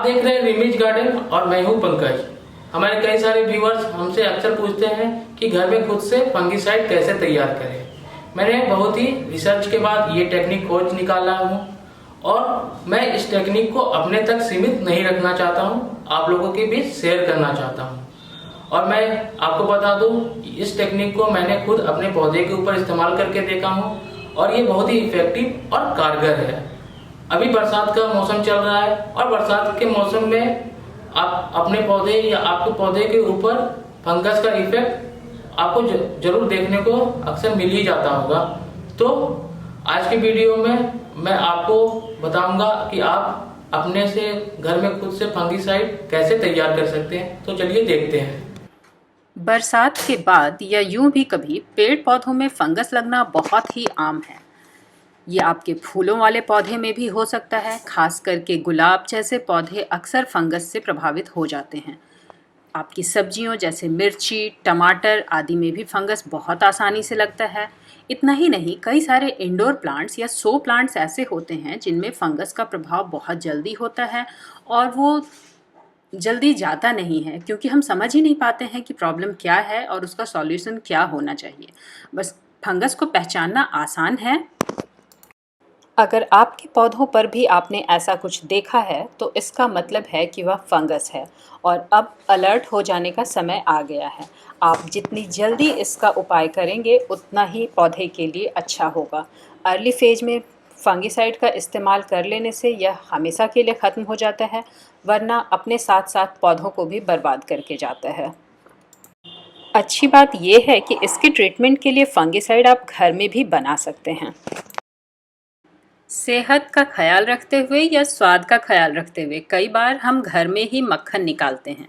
देख रहे हैं रिमिज गार्डन और मैं हूं पंकज। हमारे कई सारे व्यूअर्स हमसे अक्सर पूछते हैं कि घर में खुद से फंगिसाइड कैसे तैयार करें। मैंने बहुत ही रिसर्च के बाद ये टेक्निक खोज निकाला हूं और मैं इस टेक्निक को अपने तक सीमित नहीं रखना चाहता हूं, आप लोगों के बीच शेयर करना चाहता हूं। और मैं आपको बता दूं, इस टेक्निक को मैंने खुद अपने पौधे के ऊपर इस्तेमाल करके देखा हूं और ये बहुत ही इफेक्टिव और कारगर है। अभी बरसात का मौसम चल रहा है और बरसात के मौसम में आप अपने पौधे या आपके पौधे के ऊपर फंगस का इफेक्ट आपको जरूर देखने को अक्सर मिल ही जाता होगा। तो आज की वीडियो में मैं आपको बताऊंगा कि आप अपने से घर में खुद से फंगिसाइड कैसे तैयार कर सकते हैं। तो चलिए देखते हैं। बरसात के बाद या यूं भी कभी पेड़ पौधों में फंगस लगना बहुत ही आम है। ये आपके फूलों वाले पौधे में भी हो सकता है। खास करके गुलाब जैसे पौधे अक्सर फंगस से प्रभावित हो जाते हैं। आपकी सब्जियों जैसे मिर्ची, टमाटर आदि में भी फंगस बहुत आसानी से लगता है। इतना ही नहीं, कई सारे इंडोर प्लांट्स या शो प्लांट्स ऐसे होते हैं जिनमें फंगस का प्रभाव बहुत जल्दी होता है और वो जल्दी जाता नहीं है, क्योंकि हम समझ ही नहीं पाते हैं कि प्रॉब्लम क्या है और उसका सॉल्यूशन क्या होना चाहिए। बस फंगस को पहचानना आसान है। अगर आपके पौधों पर भी आपने ऐसा कुछ देखा है तो इसका मतलब है कि वह फंगस है और अब अलर्ट हो जाने का समय आ गया है। आप जितनी जल्दी इसका उपाय करेंगे उतना ही पौधे के लिए अच्छा होगा। अर्ली फेज में फंगिसाइड का इस्तेमाल कर लेने से यह हमेशा के लिए ख़त्म हो जाता है, वरना अपने साथ साथ पौधों को भी बर्बाद करके जाता है। अच्छी बात यह है कि इसके ट्रीटमेंट के लिए फंगिसाइड आप घर में भी बना सकते हैं। सेहत का ख्याल रखते हुए या स्वाद का ख्याल रखते हुए कई बार हम घर में ही मक्खन निकालते हैं।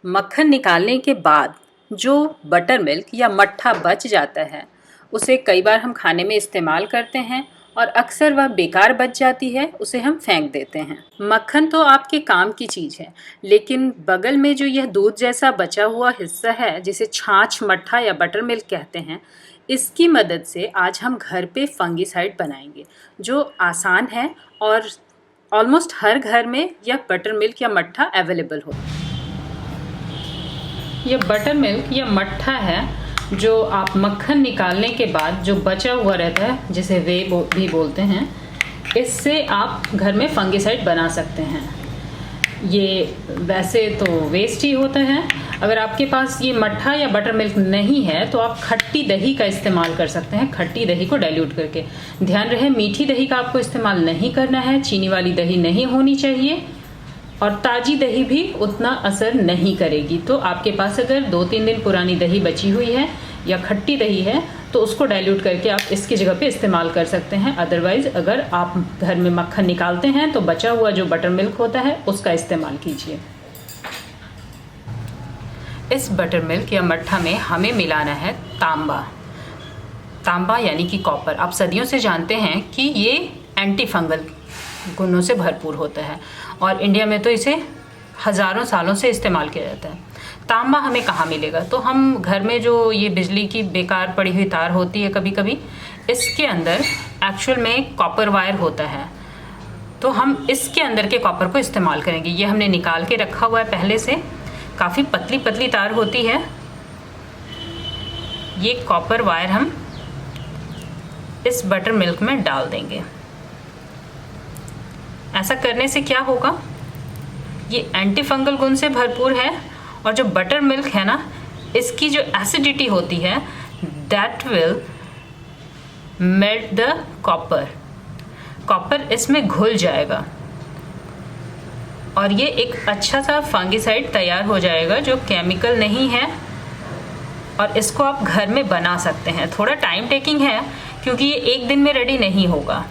मक्खन निकालने के बाद जो बटर मिल्क या मट्ठा बच जाता है उसे कई बार हम खाने में इस्तेमाल करते हैं और अक्सर वह बेकार बच जाती है, उसे हम फेंक देते हैं। मक्खन तो आपके काम की चीज़ है, लेकिन बगल में जो यह दूध जैसा बचा हुआ हिस्सा है जिसे छाछ, मट्ठा या बटर मिल्क कहते हैं, इसकी मदद से आज हम घर पे फंगिसाइड बनाएंगे जो आसान है और ऑलमोस्ट हर घर में यह बटर मिल्क या मट्ठा अवेलेबल हो। यह बटर मिल्क या मट्ठा है जो आप मक्खन निकालने के बाद जो बचा हुआ रहता है, जिसे वे भी बोलते हैं, इससे आप घर में फंगिसाइड बना सकते हैं। ये वैसे तो वेस्ट ही होता है। अगर आपके पास ये मट्ठा या बटर मिल्क नहीं है तो आप खट्टी दही का इस्तेमाल कर सकते हैं, खट्टी दही को डाइल्यूट करके। ध्यान रहे, मीठी दही का आपको इस्तेमाल नहीं करना है, चीनी वाली दही नहीं होनी चाहिए और ताज़ी दही भी उतना असर नहीं करेगी। तो आपके पास अगर 2-3 दिन पुरानी दही बची हुई है या खट्टी दही है तो उसको डाइल्यूट करके आप इसकी जगह पे इस्तेमाल कर सकते हैं। अदरवाइज़ अगर आप घर में मक्खन निकालते हैं तो बचा हुआ जो बटर मिल्क होता है उसका इस्तेमाल कीजिए। इस बटर मिल्क या मट्ठा में हमें मिलाना है तांबा। तांबा यानी कि कॉपर। आप सदियों से जानते हैं कि ये एंटी फंगल गुणों से भरपूर होता है और इंडिया में तो इसे हज़ारों सालों से इस्तेमाल किया जाता है। तांबा हमें कहाँ मिलेगा? तो हम घर में जो ये बिजली की बेकार पड़ी हुई तार होती है कभी कभी, इसके अंदर एक्चुअल में कॉपर वायर होता है, तो हम इसके अंदर के कॉपर को इस्तेमाल करेंगे। ये हमने निकाल के रखा हुआ है पहले से, काफ़ी पतली पतली तार होती है। ये कॉपर वायर हम इस बटर मिल्क में डाल देंगे। ऐसा करने से क्या होगा, ये एंटी फंगल गुण से भरपूर है और जो बटर मिल्क है ना, इसकी जो एसिडिटी होती है that will melt the copper. Copper इसमें घुल जाएगा और ये एक अच्छा सा फंगिसाइड तैयार हो जाएगा जो केमिकल नहीं है और इसको आप घर में बना सकते हैं। थोड़ा टाइम टेकिंग है क्योंकि ये एक दिन में रेडी नहीं होगा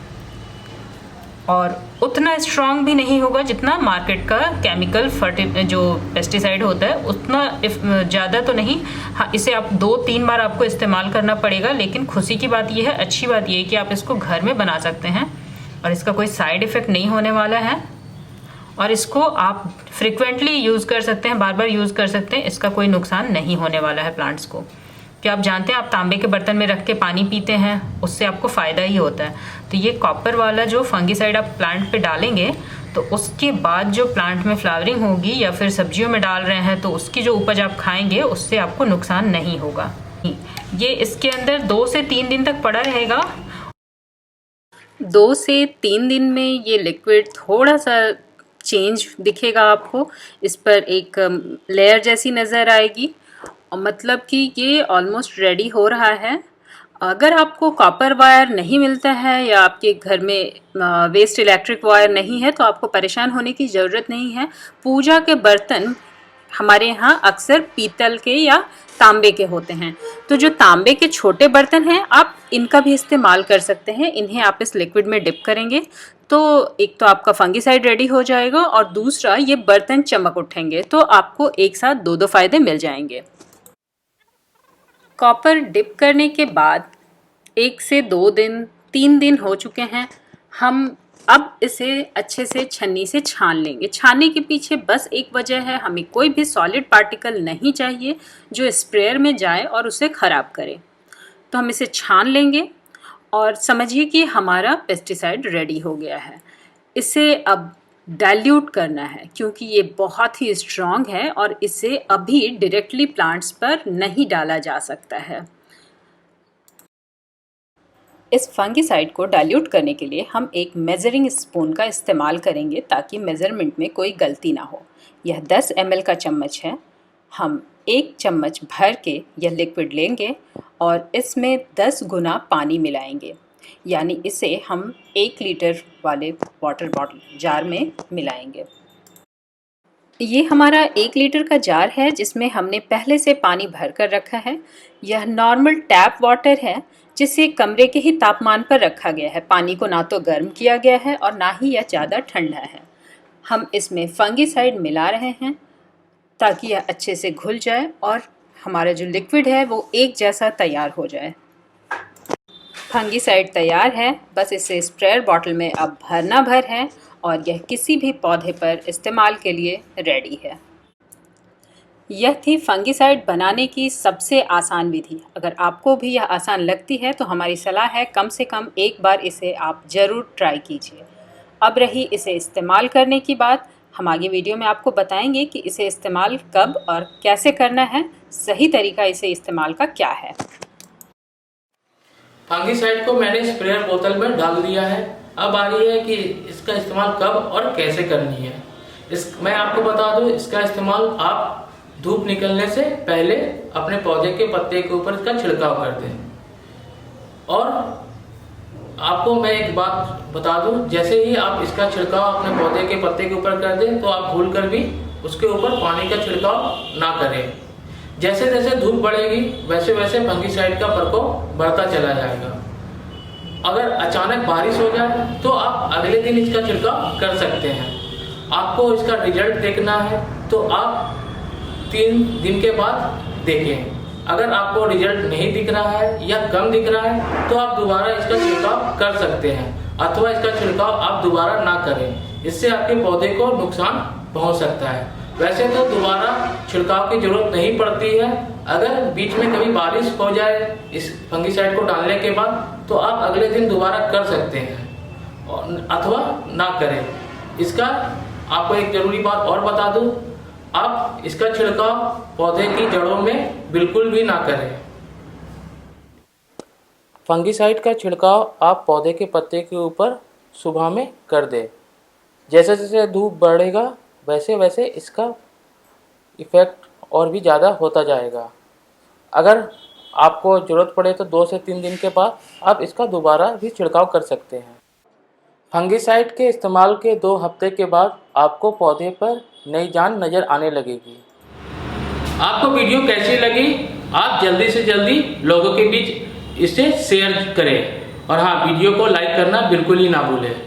और उतना स्ट्रॉन्ग भी नहीं होगा जितना मार्केट का केमिकल जो पेस्टिसाइड होता है, उतना ज़्यादा तो नहीं। हाँ, इसे आप 2-3 बार आपको इस्तेमाल करना पड़ेगा, लेकिन खुशी की बात यह है, अच्छी बात यह है कि आप इसको घर में बना सकते हैं और इसका कोई साइड इफ़ेक्ट नहीं होने वाला है और इसको आप फ्रिक्वेंटली यूज़ कर सकते हैं, बार बार यूज़ कर सकते हैं। इसका कोई नुकसान नहीं होने वाला है प्लांट्स को। क्या आप जानते हैं, आप तांबे के बर्तन में रख के पानी पीते हैं, उससे आपको फ़ायदा ही होता है। तो ये कॉपर वाला जो फंगिसाइड आप प्लांट पे डालेंगे तो उसके बाद जो प्लांट में फ्लावरिंग होगी या फिर सब्जियों में डाल रहे हैं तो उसकी जो उपज आप खाएंगे उससे आपको नुकसान नहीं होगा। ये इसके अंदर 2 से 3 दिन तक पड़ा रहेगा। 2 से 3 दिन में ये लिक्विड थोड़ा सा चेंज दिखेगा आपको, इस पर एक लेयर जैसी नज़र आएगी, मतलब कि ये ऑलमोस्ट रेडी हो रहा है। अगर आपको कॉपर वायर नहीं मिलता है या आपके घर में वेस्ट इलेक्ट्रिक वायर नहीं है तो आपको परेशान होने की ज़रूरत नहीं है। पूजा के बर्तन हमारे यहाँ अक्सर पीतल के या तांबे के होते हैं, तो जो तांबे के छोटे बर्तन हैं आप इनका भी इस्तेमाल कर सकते हैं। इन्हें आप इस लिक्विड में डिप करेंगे तो एक तो आपका फंगिसाइड रेडी हो जाएगा और दूसरा ये बर्तन चमक उठेंगे, तो आपको एक साथ 2 फ़ायदे मिल जाएंगे। कॉपर डिप करने के बाद 1 से 2 दिन 3 दिन हो चुके हैं। हम अब इसे अच्छे से छन्नी से छान लेंगे। छानने के पीछे बस एक वजह है, हमें कोई भी सॉलिड पार्टिकल नहीं चाहिए जो स्प्रेयर में जाए और उसे ख़राब करे। तो हम इसे छान लेंगे और समझिए कि हमारा पेस्टिसाइड रेडी हो गया है। इसे अब डाइल्यूट करना है क्योंकि ये बहुत ही स्ट्रॉन्ग है और इसे अभी डायरेक्टली प्लांट्स पर नहीं डाला जा सकता है। इस फंगिसाइड को डाइल्यूट करने के लिए हम एक मेजरिंग स्पून का इस्तेमाल करेंगे ताकि मेज़रमेंट में कोई गलती ना हो। यह 10 ml का चम्मच है। हम 1 चम्मच भर के यह लिक्विड लेंगे और इसमें 10 गुना पानी मिलाएंगे, यानी इसे हम 1 लीटर वाले वाटर बॉटल जार में मिलाएंगे। ये हमारा 1 लीटर का जार है जिसमें हमने पहले से पानी भर कर रखा है। यह नॉर्मल टैप वाटर है जिसे कमरे के ही तापमान पर रखा गया है। पानी को ना तो गर्म किया गया है और ना ही यह ज़्यादा ठंडा है। हम इसमें फंगिसाइड मिला रहे हैं ताकि यह अच्छे से घुल जाए और हमारा जो लिक्विड है वो एक जैसा तैयार हो जाए। फंगिसाइड तैयार है, बस इसे स्प्रेयर बॉटल में अब भरना भर है और यह किसी भी पौधे पर इस्तेमाल के लिए रेडी है। यह थी फंगिसाइड बनाने की सबसे आसान विधि। अगर आपको भी यह आसान लगती है तो हमारी सलाह है कम से कम एक बार इसे आप ज़रूर ट्राई कीजिए। अब रही इसे इस्तेमाल करने की बात, हम आगे वीडियो में आपको बताएंगे कि इसे इस्तेमाल कब और कैसे करना है, सही तरीका इसे इस्तेमाल का क्या है। फंगिसाइड को मैंने स्प्रेयर बोतल में डाल दिया है। अब आ रही है कि इसका इस्तेमाल कब और कैसे करनी है। मैं आपको बता दूं, इसका इस्तेमाल आप धूप निकलने से पहले अपने पौधे के पत्ते के ऊपर इसका छिड़काव कर दें। और आपको मैं एक बात बता दूं, जैसे ही आप इसका छिड़काव अपने पौधे के पत्ते के ऊपर कर दें तो आप भूल कर भी उसके ऊपर पानी का छिड़काव ना करें। जैसे जैसे धूप बढ़ेगी वैसे वैसे फंगिसाइड का प्रकोप बढ़ता चला जाएगा। अगर अचानक बारिश हो जाए तो आप अगले दिन इसका छिड़काव कर सकते हैं। आपको इसका रिजल्ट देखना है तो आप 3 दिन के बाद देखें। अगर आपको रिजल्ट नहीं दिख रहा है या कम दिख रहा है तो आप दोबारा इसका छिड़काव कर सकते हैं, अथवा इसका छिड़काव आप दोबारा ना करें, इससे आपके पौधे को नुकसान पहुंच सकता है। वैसे तो दोबारा छिड़काव की जरूरत नहीं पड़ती है। अगर बीच में कभी बारिश हो जाए इस फंगिसाइड को डालने के बाद तो आप अगले दिन दोबारा कर सकते हैं अथवा ना करें। इसका आपको एक जरूरी बात और बता दूं, आप इसका छिड़काव पौधे की जड़ों में बिल्कुल भी ना करें। फंगिसाइड का छिड़काव आप पौधे के पत्ते के ऊपर सुबह में कर दें। जैसे जैसे धूप बढ़ेगा वैसे वैसे इसका इफ़ेक्ट और भी ज़्यादा होता जाएगा। अगर आपको ज़रूरत पड़े तो 2 से 3 दिन के बाद आप इसका दोबारा भी छिड़काव कर सकते हैं। फंगिसाइड के इस्तेमाल के 2 हफ्ते के बाद आपको पौधे पर नई जान नज़र आने लगेगी। आपको वीडियो कैसी लगी आप जल्दी से जल्दी लोगों के बीच इसे शेयर करें और हाँ, वीडियो को लाइक करना बिल्कुल ही ना भूलें।